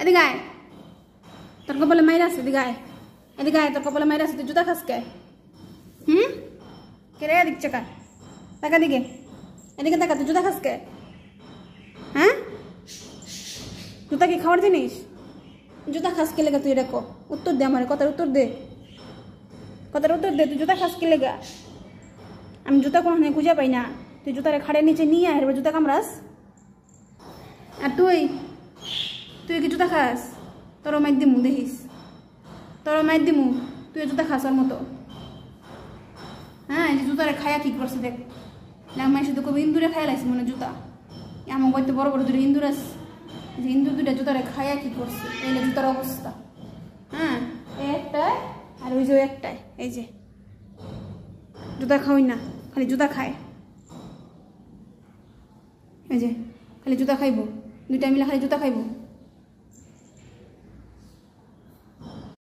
এদিকে আয়, তোর কপালে মাইরা আছে, এদিকে আয়, এদিকে আয়, তোর কপালে মাইরা আছে, তুই জুতা খাস কে? কে রে দিক চাকা টাকা দিকে, এদিকে টাকা, তুই জুতা খাস কে? হ্যাঁ, জুতা কি খাওয়ার জিনিস? জুতা খাস কে লেগা? তুই রেখো, উত্তর দে আমার কথার উত্তর দে, কথার উত্তর দে। তুই জুতা খাস কে লেগা? আমি জুতা কোনো খুঁজে পাই না। তুই জুতারে খাড়ের নিচে নিয়ে আয়, এবার জুতা কামড়াস। আর তুই তুই কি জুতা খাস? তোর মাইর দিমু, দেখিস তোর মাইর দিমু। তুই জুতা খাস ওর মতো। হ্যাঁ, এই যে জুতারে খায়া কি করছে দেখ। মাই শুধু কবি ইন্দুরে খাইয়া লাগছে মনে জুতা। এমন করতে বড় বড় দুটো ইন্দুর আছে, যে ইন্দুর দুটা জুতারে খায়া কি করছে, এই জুতার অবস্থা। হ্যাঁ, এই একটাই আর ওই যে একটাই, এই যে জুতা খাওয়াই না, খালি জুতা খায়। এই যে খালি জুতা খাইব, দুইটা মিলে খালি জুতা খাইব।